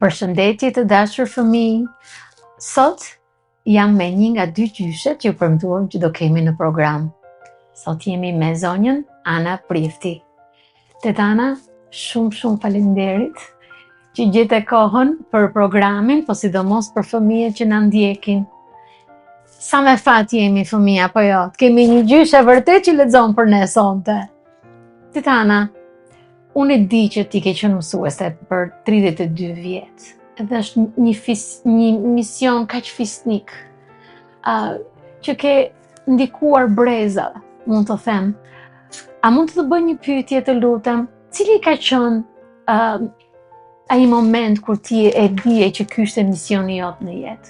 Përshëndetje të dashur fëmijë. Sot jam me një nga dy gjyshet që premtuam që do kemi në program. Sot jemi me zonjën Ana Prifti. Tet Ana, shumë faleminderit që gjete kohën për programin, po sidomos për fëmijët që na ndjekin. Sa me fat jemi fëmija, po jo, kemi një gjyshe vërtet që lexon për ne sonte. Tet Ana, unë e di që ti ke qenë mësuese për 32 vjet. Edhe është një mision kaq fisnik, që ke ndikuar breza, mund të them. A mund të bëj një pyetje, të lutem? Cili ka qenë ai moment kur ti e dije që ky ishte misioni jot në jetë?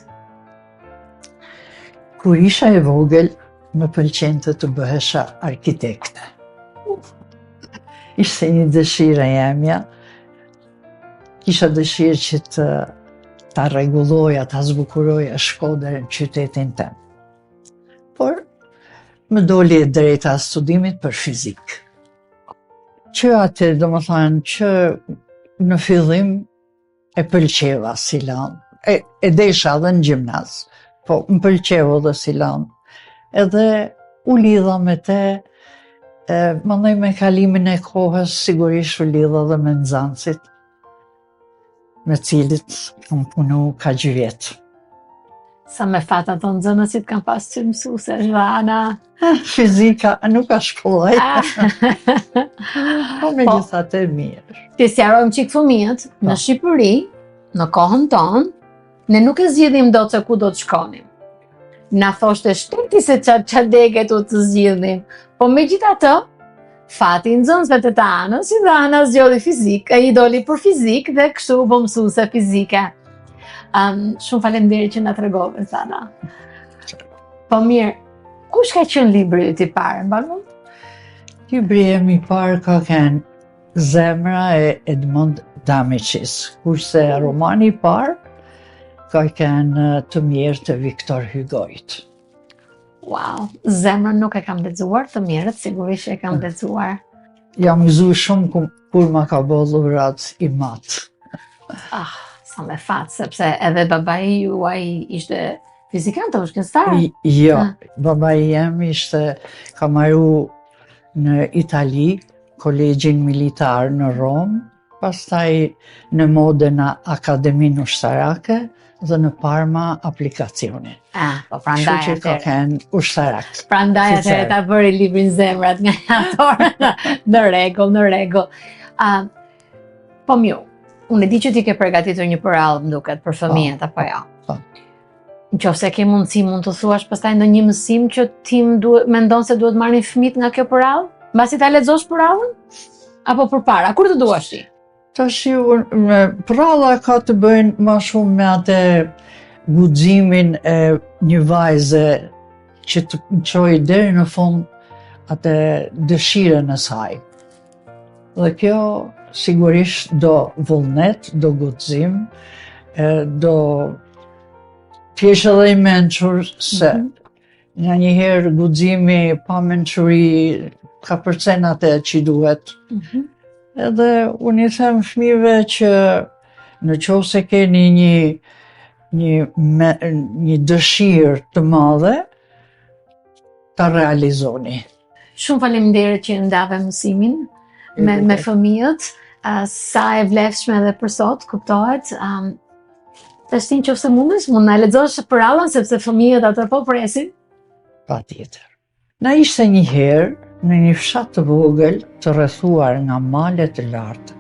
Kur isha e vogël, më pëlqente të bëhesha arkitekte. Ishte një dëshirë e jemja. Kisha dëshirë që ta rregulloja, ta zbukuroja Shkodrën, qytetin tem. Por më doli e drejta studimit për fizik. Që atë, domethënë që në fillim e pëlqeva si lan. E desha edhe në gjimnaz, po më pëlqeu edhe si lan. Edhe u lidha me te. Mandej me kalimin e kohës sigurisht u lidha dhe me nxënësit me cilit kam punu kaq vjet. Sa me fat ato nxënësit kanë pas që mësuese, Ana? Fizika nuk ka shkollaj. Po megjithatë mirë. Ti sqarojmë çik fëmijët, në Shqipëri, në kohën tonë, ne nuk e zgjidhim dot se ku do të shkonim. Na thoshte shteti se ç'a dege tu të zgjidhnim. Po megjithatë, fati nxënësve të Anës, si dhe Ana zgjodhi fizik, ai doli për fizik dhe kështu u bë mësuese fizike. Shumë faleminderit që na tregove, Ana. Po mirë, kush ka qenë libri yt i parë, mbanon? Libri im i parë ka qenë Zemra e Edmund Damicis, kurse romani i parë ka qenë Të mirë të Victor Hugoit. Wow, Zemrën nuk e kam lexuar, Të mirët sigurisht e kam lexuar. Jam gëzuar shumë kur ma ka bë dhurat i mat. Sa me fat, sepse edhe babai juaj ishte fizikant apo shkencëtar? Jo, babai jem ka marru në Itali, kolegjin militar në Rom, pastaj në Modena Akademinë Ushtarake dhe në Parma aplikacionin. Po prandaj që ka qenë ushtarak. Prandaj atë ta bëri librin Zemrat nga autor. Në rregull. Po mirë, unë e di që ti ke përgatitur një përallë, më duket, për fëmijët, apo jo? Po. Nëse ke mundësi, mund të thuash pastaj ndonjë mësim që ti mendon se duhet marrin fëmijët nga kjo përallë? Mbasi ta lexosh përallën? Apo përpara? Kur të duash ti? Tash përalla ka të bëjnë më shumë me atë guximin e një vajze që të çojë deri në fund atë dëshirën e saj. Dhe kjo sigurisht do vullnet, do guxim, do t'jesh edhe i mençur, se nga njëherë guximi pa mençuri ka përcen atë që duhet. Edhe unë i them fëmijëve që në qoftë se keni një dëshirë të madhe, ta realizoni. Shumë faleminderit që ndave mësimin me fëmijët, sa e vlefshme edhe për sot, kuptohet. Tash ti nëse mundesh, mund na lexosh përallën sepse fëmijët ato po presin. Patjetër. Na ishte një herë në një fshat të vogël të rrethuar nga male të larta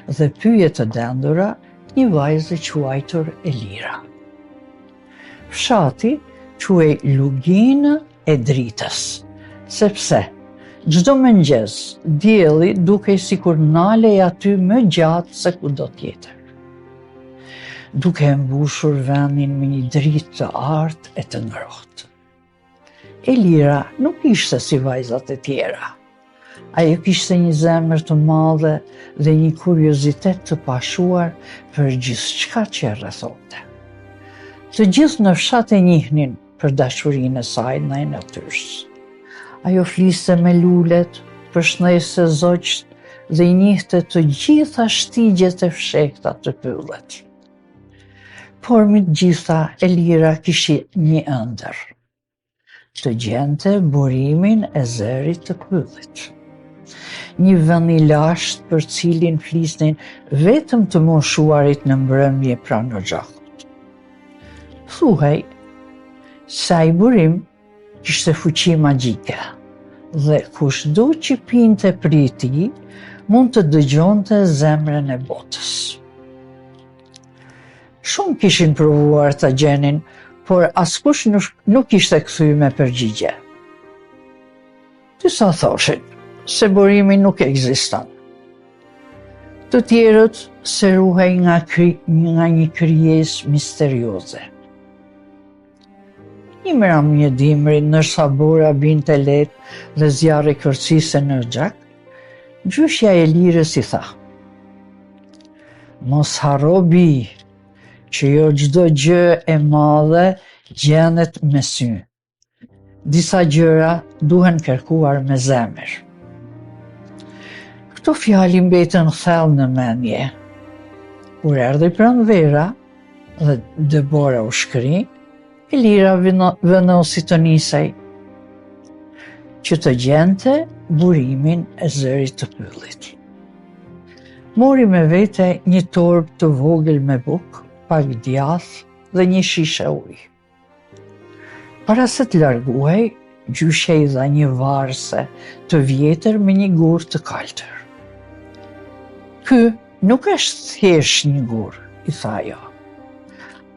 dhe pyje të dendura, një vajzë quajtur Elira. Fshati quhej Luginë e Dritës, sepse çdo mëngjes dielli dukej sikur nalej aty më gjatë se kudo tjetër, duke e mbushur vendin me një dritë të artë e të ngrohtë. Elira nuk ishte si vajzat e tjera. Ajo kishte një zemër të madhe dhe një kuriozitet të pashuar për gjithçka që e rrethonte. Të gjithë në fshat e njihnin për dashurinë e saj ndaj natyrës. Ajo fliste me lulet, përshëndeste zogjt dhe i njihte të gjitha shtigjet e fshehta të pyllet. por me të gjitha Elira kishi një ëndër, të gjente burimin e zërit të pyllit. Një vend i lashtë për cilin flisnin vetëm të moshuarit në mbrëmje pranë xhakut. Thuhej se ai burim kishte fuqi magjike dhe kushdo që pinte prej tij mund të dëgjonte zemrën e botës. Shumë kishin provuar ta gjenin, por askush nuk ishte kthyer me përgjigje. Disa thoshin se burimi nuk ekziston. Të tjerët se ruhej nga një krijesë misterioze. Një mramje dimri, ndërsa bora binte lehtë dhe zjarri kërciste në xhak, gjyshja e Elirës i tha: "Mos harro bi, që jo çdo gjë e madhe gjendet me sy. Disa gjëra duhen kërkuar me zemër." Këto fjali mbetën thellë në mendje. Kur erdhi pranvera dhe Debora u shkri, Elira vendosi të nisej që të gjente burimin e zërit të pyllit. Mori me vete një torb të vogël me bukë, pak djath dhe një shishe ujë. Para se të larguhej, gjyshja i dha një varse të vjetër me një gur të kaltër. "Ky nuk është thjesht një gur," i tha ajo.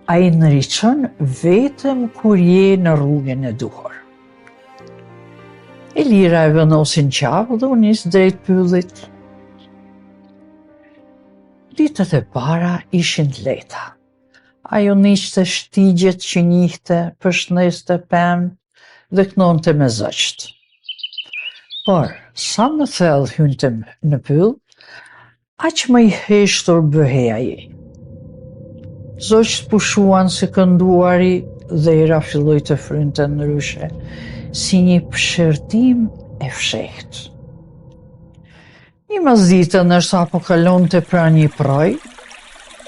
"Ai ndriçon vetëm kur je në rrugën e duhur." Elira e vendosi në qafë dhe u nis drejt pyllit. Ditët e para ishin të lehta. Ajo niqte shtigjet që njihte, përshëndeste pemë dhe knonte me zogjt. Por, sa më thellë hynte në pyll, aq më i heshtur bëhej ai. Zogjt pushuan si kënduari dhe era filloi të frynte ndryshe, si një pëshërtim e fshehtë. Një masdite ndërsa po kalonte pranë një proj,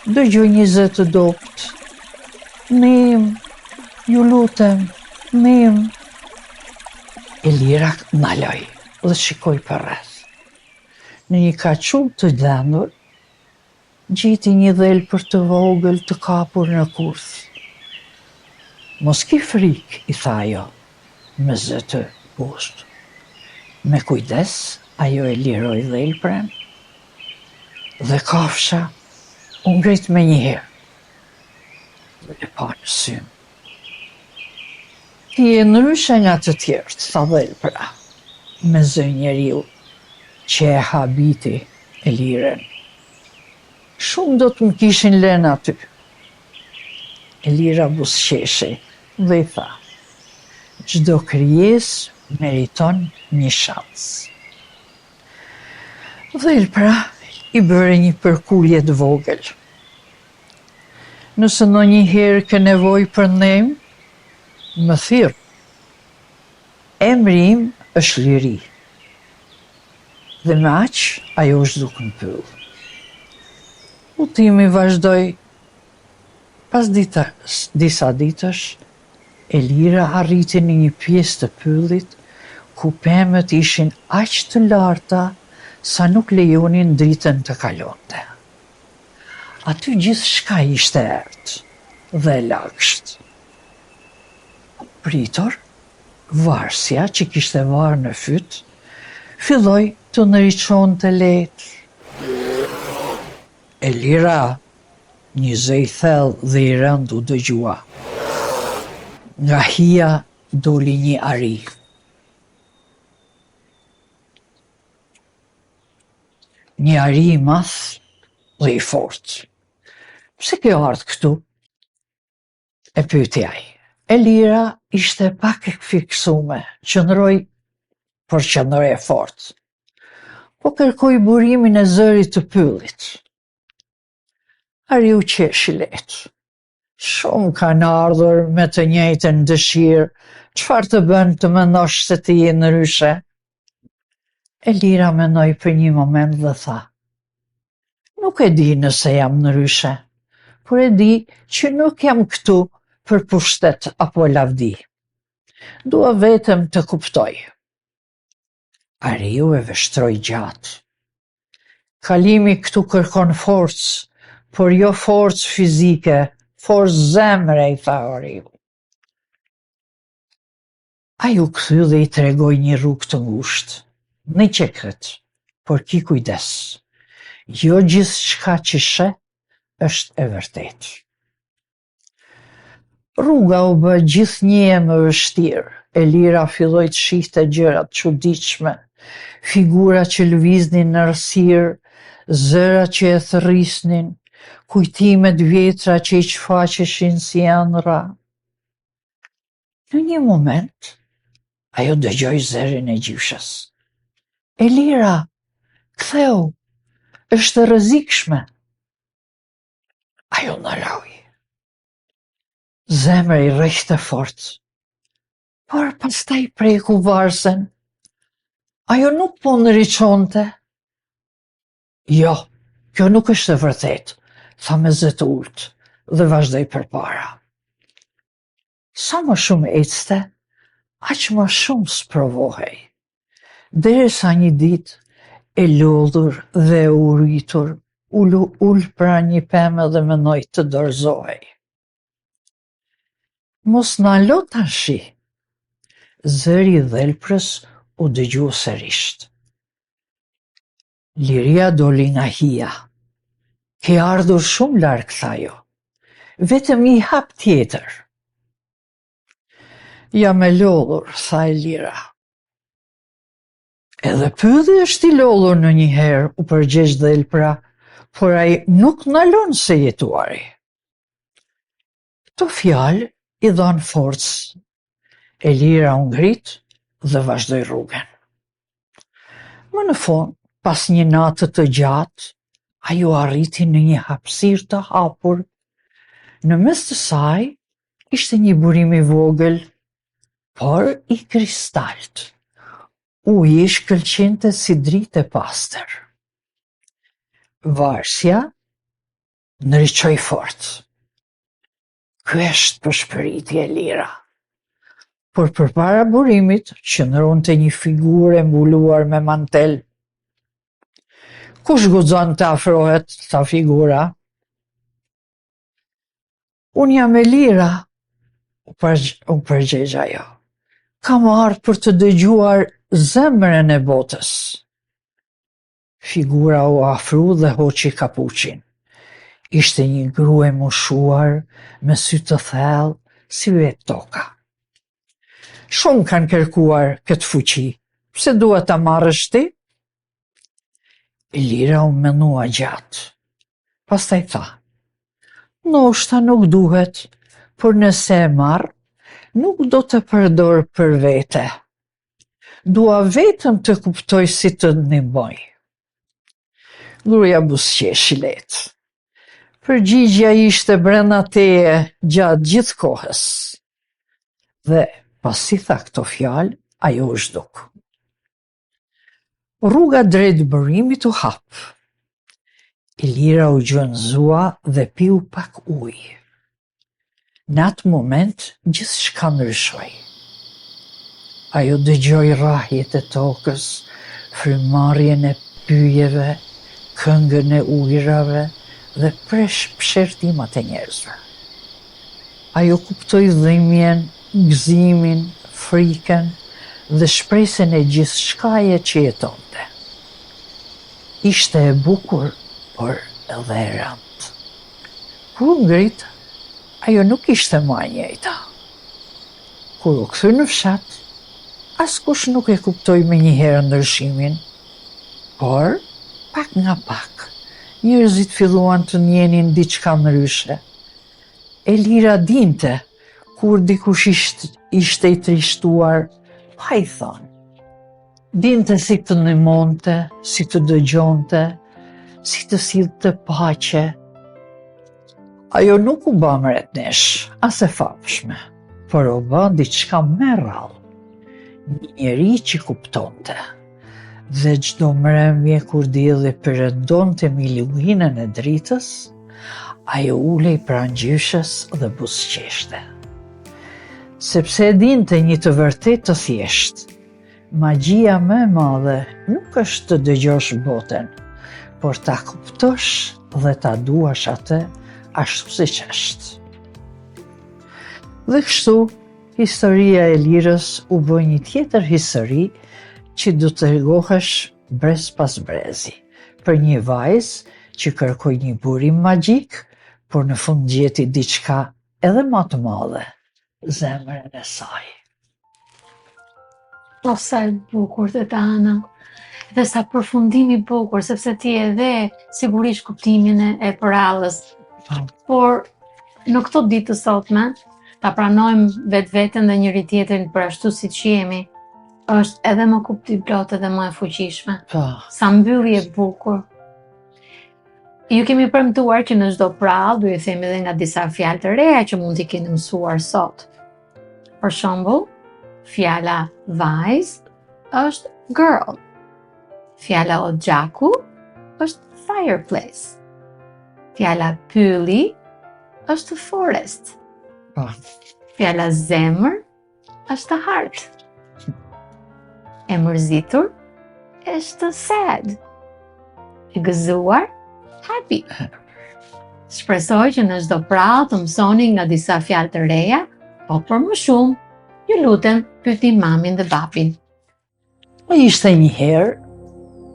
dëgjoi një zë të dobët: "Nim, ju lutem, nim." Elira ndaloi dhe shikoi përreth. Në një kaçull të dhendur, gjeti një dhelpër të vogël të kapur në kurth. "Mos ki frikë," i tha ajo, me zë të poshtë. Me kujdes, ajo e liroi dhelpërën dhe kafsha u ngrit me njëherë dhe e pa në sy. "Ti je ndryshe nga të tjerët," tha dhelpëra, me zë njeriu që e habiti Elirën. "Shumë do të më kishin lënë aty." Elira buzëqeshi dhe i tha: "Çdo krijesë meriton një shans." Dhelpëra i bëre një përkulje të vogël. "Nëse ndonjëherë ke nevojë për ndihmë, më thirr. Emri im është Liri." Dhe me aq, ajo u zhduk në pyll. Udhimi vazhdoi. Pas disa ditësh, Elira arriti në një pjesë të pyllit ku pemët ishin aq të larta sa nuk lejonin dritën të kalonte. Aty gjithçka ishte errët dhe lagsht. Pritur, varsja që kishte varë në fyt, filloi të ndriçonte lehtë. "Elira," një zë i thellë dhe i rënd u dëgjua. Nga hija doli një ari. Një ari i madh dhe i fortë. "Pse ke ardhur këtu?" e pyeti ai. Elira ishte pak e fiksume, qëndroi e fortë. "Po kërkoj burimin e zërit të pyllit." Ari u qeshi lehtë. "Shumë kanë ardhur me të njëjtën dëshirë, çfarë të bën të mendosh se ti je ndryshe?" Elira mendoi për një moment dhe tha: "Nuk e di nëse jam ndryshe, por e di që nuk jam këtu për pushtet apo lavdi. Dua vetëm të kuptoj. Ariu e vështroi gjatë. Kalimi këtu kërkon forcë, por jo forcë fizike, forcë zemre, i tha Ariu. Ai u kthye dhe i tregoi një rrugë të ngushtë. Në qekret, por ki kujdes. Jo gjithçka që sheh është e vërtetë. Rruga u bë gjithnjë e më vështirë. Elira filloi të shihte gjëra të çuditshme, figura që lëviznin në errësirë, zëra që e thërrisnin, kujtimet vjetra që i shfaqeshin si ëndra. Në një moment, ajo dëgjoi zërin e gjyshës. Elira, ktheu, është e rrezikshme. Ajo ndaloi. Zemra i rreshte fort, por pastaj preku varsen. Ajo nuk po ndriçonte. Jo, kjo nuk është e vërtetë, tha me zë të ulët dhe vazhdoi përpara. Sa më shumë ecte, aq më shumë sprovohej. Derisa një ditë, e lodhur dhe e uritur, ul pra një pemë dhe mendoi të dorëzohej. Mos na lo tashi. Zëri i dhelprës u dëgjua sërish. Liria doli nga hija. Ke ardhur shumë larg, tha ajo. Vetëm një hap tjetër. Jam e lodhur, tha Elira. Edhe pyetje është i lodhur në një herë, u përgjigj dhelpra, por ai nuk ndalon se jetuari. Këto fjalë i dhan forcë. Elira u ngrit dhe vazhdoi rrugën. Më në fund, pas një natë të gjatë, ajo arriti në një hapësirë të hapur. Në mes të saj ishte një burim i vogël, por i kristalt. Uji i shkëlqente si dritë e pastër. Varsja ndriçoi fort. Ky është përshpëritje e Elira. Por përpara burimit qëndronte një figurë e mbuluar me mantel. Kush guxon të afrohet, tha figura. Unë jam Elira, u përgjigj ajo. Kam ardhur për të dëgjuar zemrën e botës. Figura u afru dhe hoqi kapuçin. Ishte një grua e moshuar me sy të thellë si vetë toka. Shumë kanë kërkuar këtë fuqi. Pse duhet ta marrësh ti? Elira u mendua gjatë. Pastaj tha: Ndoshta nuk duhet, por nëse e marr, nuk do të përdor për vete. Dua vetëm të kuptoj si të ndihmoj. Gruaja buzëqeshi lehtë. Përgjigjja ishte brenda teje gjatë gjithë kohës. Dhe pasi tha këto fjalë, ajo u zhduk. Rruga drejt burimit u hap. Elira u gjunjëzua dhe piu pak ujë. Në atë moment, gjithçka ndryshoi. Ajo dëgjoi rrahjet e tokës, frymëmarrjen e pyjeve, këngën e ujrave dhe pëshertimat e njerëzve. Ajo kuptoi dhimbjen, gëzimin, frikën dhe shpresën e gjithçkaje që jetonte. Ishte e bukur, por edhe e rëndë. Kur u ngrit, ajo nuk ishte më e njëjta. Kur u kthy në fshat, askush nuk e kuptoi menjëherë ndryshimin, por pak nga pak, njerëzit filluan të njenin diçka ndryshe. Elira dinte kur dikush ishte i trishtuar, pa i thënë. Dinte si të ndihmonte, si të dëgjonte, si të sillte paqe. Ajo nuk u bë mretnesh, as e famshme, por u bë diçka më e rrallë. Një njeri që kuptonte. Dhe çdo mbrëmje kur dielli perëndonte mbi luginën e dritës, ajo ulej pranë gjyshës dhe buzëqeshte. Sepse e dinte një të vërtet të thjesht, magjia më e madhe nuk është të dëgjosh botën, por ta kuptosh dhe ta duash atë ashtu siç është. Dhe kështu, historia e Lirës u bë një tjetër histori që do të tregohesh brez pas brezi, për një vajzë që kërkoi një burim magjik, por në fund gjeti diçka edhe më të madhe, zemrën e saj. O, sa e bukur të Ana, dhe sa përfundimi bukur, sepse ti edhe sigurisht kuptimin e përallës. Por në këto ditë të sotme, ta pranojmë vetveten dhe njëri tjetrin për ashtu siç jemi, është edhe më kuptim plot edhe më e fuqishme. Sa mbyllje e bukur. Ju kemi premtuar që në çdo prallë do ju themi edhe nga disa fjalë të reja që mund t'i keni mësuar sot. Për shembull, fjala vajzë është girl. Fjala o gjaku është fireplace. Fjala pylli është forest. Fjala zemër është heart. E mërzitur është sad. E gëzuar, happy. Shpresoj që në çdo prallë të mësoni nga disa fjalë të reja, po për më shumë, ju lutem pyetni mamin dhe babin. Ishte një herë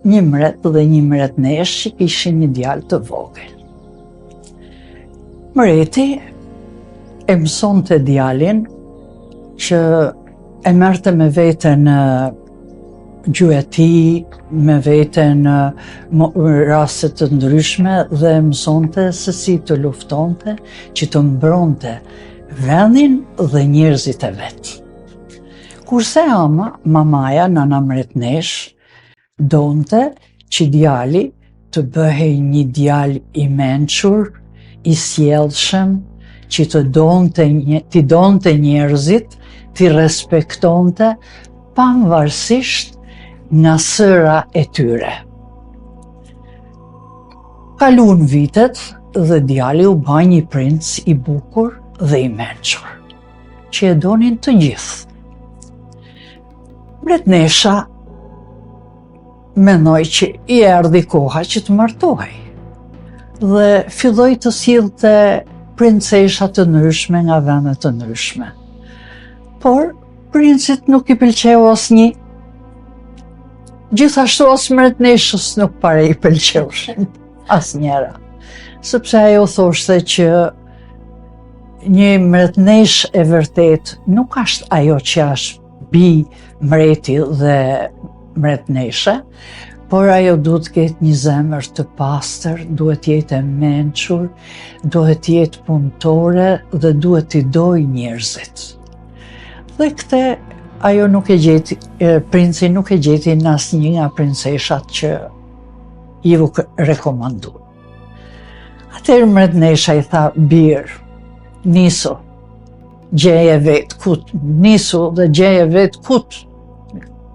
një mret dhe një mretnesh që kishin një djalë të vogël. Mreti e mësonte djalin që e merrte me vete në gjuhë e tij, me vete në raste të ndryshme dhe mësonte se si të luftonte, që të mbronte vendin dhe njerëzit e vet. Kurse mamaja, nana mretnesh, donte që djali të bëhej një djalë i mençur, i sjellshëm, që t'i donte njerëzit, t'i respektonte, pavarësisht nga sëra e tyre. Kaluan vitet dhe djali u bë një princ i bukur dhe i mençur, që e donin të gjithë. Mretnesha mendoi që i erdhi koha që të martohej dhe filloi të sillte princesha të ndryshme nga vende të ndryshme. Por princit nuk i pëlqeu asnjë. Gjithashtu as mretneshës nuk pare i pëlqeushin asnjëra, sepse ajo thoshte që një mretnesh e vërtet nuk është ajo që është bi mreti dhe mretneshe, por ajo duhet të ketë një zemër të pastër, duhet të jetë e mençur, duhet të jetë punëtore dhe duhet t'i dojë njerëzit. Dhe këtë ajo nuk e gjeti, princi nuk e gjeti në asnjë nga princeshat që i u rekomandu. Atëherë mretnesha i tha: "Bir, nisu, gjeje vet kut, nisu dhe gjeje vet kut.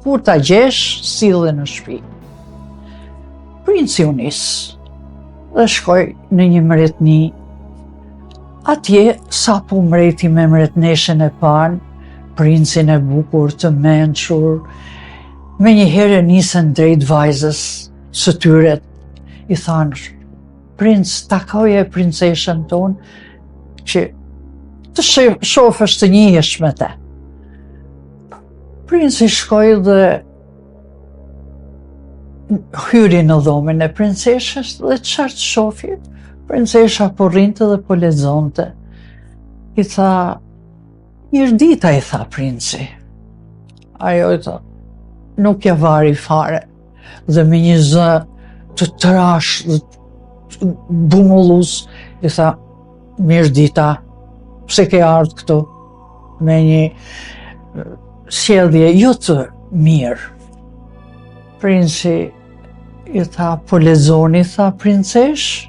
Kur ta gjesh, sille në shtëpi." Princi u nis dhe shkoi në një mretni. Atje sapu mreti me mretneshën e parë, princin e bukur të mençur, me një herë nisën drejt vajzës së tyre. I thanë: "Princ, takoje princeshën tonë që të shofësh të njihesh me te." Princi shkoi dhe hyri në dhomën e princeshës dhe çfarë të shofi? Princesha po rrinte dhe po lexonte. I tha: "Mirëdita", i tha princi. Ajo i tha: "Nuk ja vari fare." Dhe me një zë të trash dhe bumullus i tha: "Mirëdita, pse ke ardhur këtu?" Me një sjellje jo të mirë. Princi i tha: "Po lexoni", tha princesh.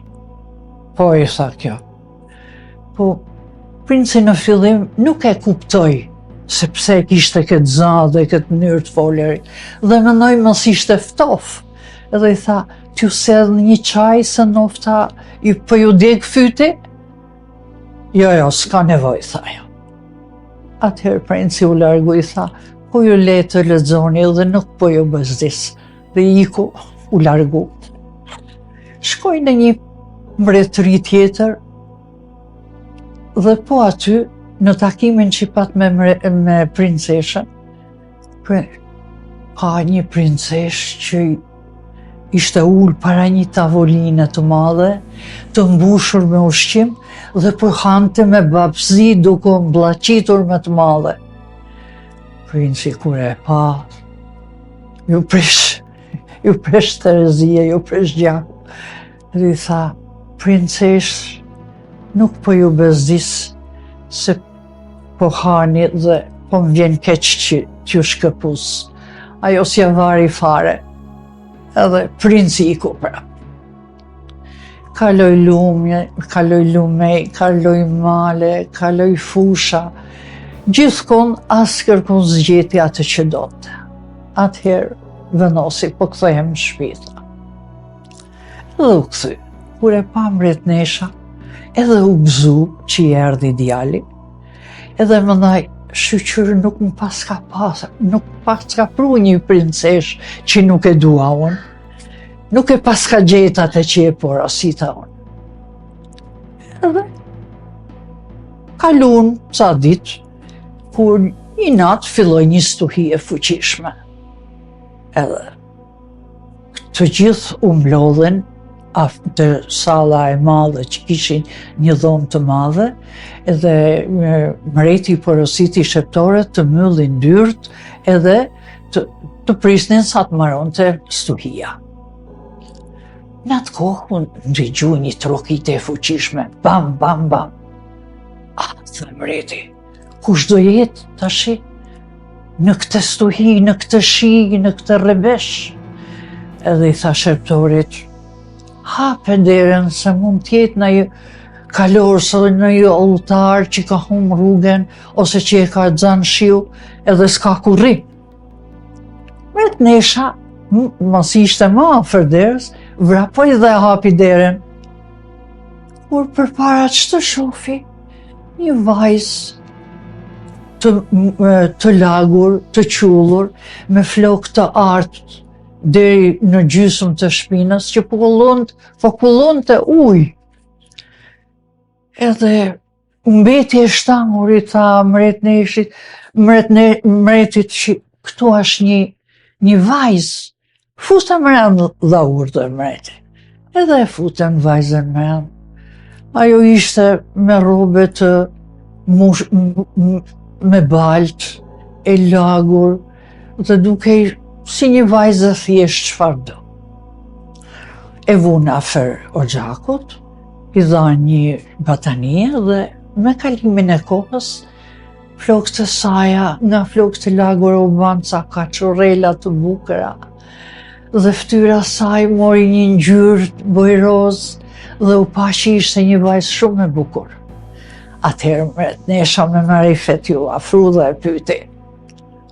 "Po", i tha kjo. Po princi në fillim nuk e kuptoi sepse kishte këtë zë dhe këtë mënyrë të folëri dhe mendoi mos ishte ftof, edhe i tha, t'ju sedh një qaj se nofta po ju dek fyti? Jo, s'ka nevoj, tha jo. Atëherë princi u largu i tha, po ju le të lexoni dhe nuk po ju bezdis. Dhe iku u largu. Shkoj në një mbretëri tjetër dhe po aty, në takimin që pat me princeshën, ka një princesh që ishte ullë para një tavoline të madhe, të mbushur me ushqim, dhe po hante me babëzi duke mbllaqitur me të madhe. Princi kur e pa, ju presh Terezia, ju presh gjaku. Dhe i tha, princesh, nuk po ju bezdis se po hani dhe po më vjen keq që t'ju shkëpus. Ajo s'ja vari fare. Edhe princi iku prap. Kaloj lumej, kaloj male, kaloj fusha. Gjithkon as kërkon zgjeti atë që dote. Atëherë vendosi po kthehem në shtëpi. Edhe u kthy. Kur e pa mbretnesha, edhe u gëzu që i erdhi djali, edhe më ndaj, shqyqyrë nuk më paska pru një princesh që nuk e dua unë, nuk e paska gjetat e që e porosita unë. Edhe kalun ca ditë, kur një natë filloj një stuhi e fuqishme. Edhe të gjithë u mblodhen të sala e madhe që kishin një dhomë të madhe, edhe mreti i porositi shqiptore të myllin dyrt edhe të prisnin sa të mbaronte stuhia. Në atë kohë unë ndëgju një trokite e fuqishme, bam, bam, bam. Thë mreti, kush do jetë tashi? Në këtë stuhi, në këtë shi, në këtë rrebesh? Edhe i tha shqiptorit, hape deren se mund tjetë në një kalor së në një oltar që ka hum rrugën ose që e ka xhan shiu edhe s'ka kurri. Mbretnesha, mos ishte më afër derës, vrapoj dhe hapi deren. Kur përpara ç'të shofi, një vajzë të lagur, të qullur, me flokë të artë, deri në gjysmë të shpinës, që po kullonte ujë. Edhe mbeti e shtangur i tha mretit që këtu është një vajzë, futem mrena dha urdhër mreti. Edhe e futem vajzën mrena. Ajo ishte me rrobe të me balt, e lagur, dhe duke si një vajzë thjesht çfarë do. E vuna afër oxhakut, i dha një batanie dhe me kalimin e kohës, flokët e saja, nga flokët e lagur u ban ca kaçurrela të bukura, dhe fytyra saj mori një ngjyrë bojroz dhe u pa që ishte një vajzë shumë e bukur. Atëherë mbretnesha me marifet ju afru dhe e pyeti,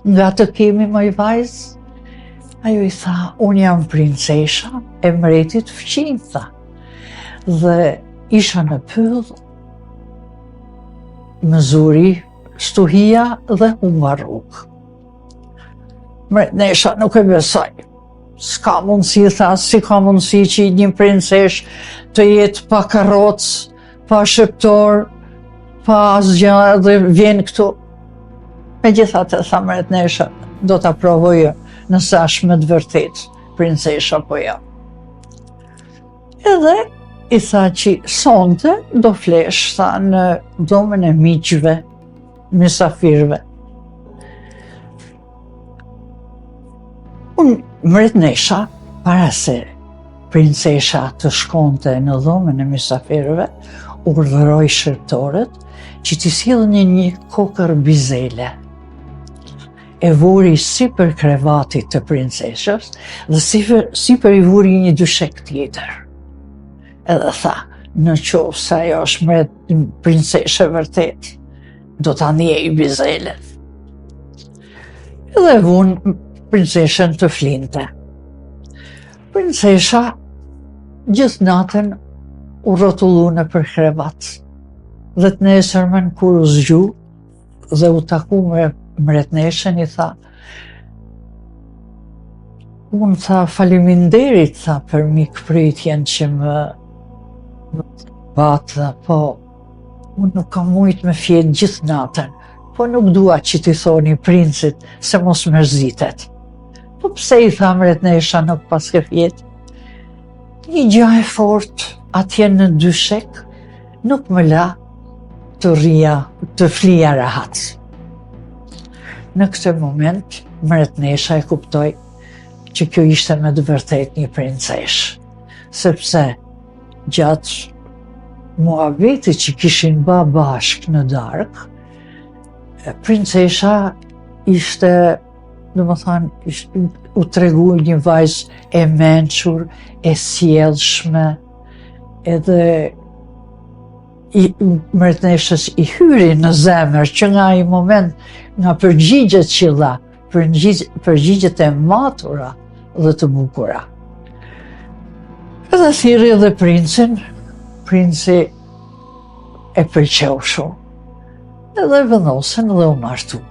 nga të kemi moj vajzë? Ajo i tha, unë jam princesha e mretit fqin, tha. Dhe isha në pyll, më zuri stuhia dhe humba rrugë. Mbretnesha nuk e besoj. S'ka mundësi, tha, si ka mundësi që një princesh të jetë pa karrocë, pa shëptor, pa asgjë dhe vjen këtu. Megjithatë, tha mbretnesha, do ta provojë nëse është me të vërtet princesha po ja. Edhe i tha që sonte do flesh, tha, në domën e miqve, mysafirve. Unë mbretnesha, para se princesha të shkonte në dhomën e mysafirve, urdhëroi shërtorët që t'i sillnin një kokër bizele. E vuri sipër krevatit të princeshës dhe sipër i vuri një dyshek tjetër. Edhe tha, në qoftë se ajo është princeshë vërtet, do ta njej bizelen. Edhe vun princeshën të flinte. Princesha gjithë natën u rrotullu nëpër krevat. Dhe të nesërmen kur u zgju dhe u taku me mbretneshën, i tha: unë tha faleminderit tha për mikpritjen që më batë, po unë nuk kam mujt me fjetë gjithë natën, po nuk dua që t'i thoni princit se mos mërzitet. Po pse, i tha mbretnesha, nuk pas ke fjetë? Një gjë e fortë atje në dyshek nuk më la të flija rahat. Në këtë moment, mbretnesha e kuptoi që kjo ishte me të vërtet një princesh, sepse gjatë muhabetit që kishin ba bashk në darkë, princesha ishte, u tregu një vajzë e mençur, e sjellshme, edhe mbretneshës i hyri në zemër që nga ai moment, nga përgjigjet që dha, përgjigjet e matura dhe të bukura. Edhe thirrri edhe princin, princi e pëlqeu shumë, edhe vendosen dhe u martu.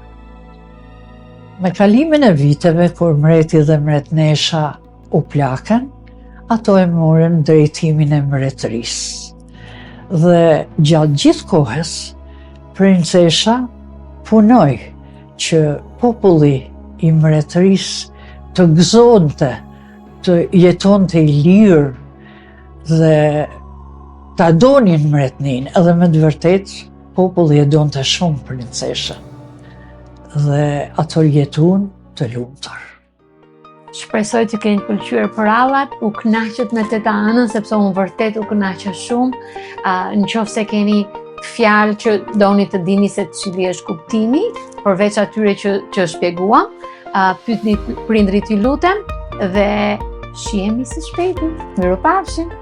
Me kalimin e viteve, kur mreti dhe mbretnesha u plakën, ato e morën drejtimin e mbretërisë. Dhe gjatë gjithë kohës, princesha punoi që populli i mbretërisë të gëzonte, të jetonte i lirë dhe ta donin mbretnin, edhe me të vërtet populli e donte shumë princeshën dhe ato jetun të lumtur. Shpresoj që keni pëlqyer përallat, u kënaqet me teta Anën sepse unë vërtet u kënaqa shumë. Nëse keni fjalë që doni të dini se cili është kuptimi, përveç atyre që shpjeguam, pyetni prindrit, ju lutem, dhe shihemi së shpejti. Mirupafshim.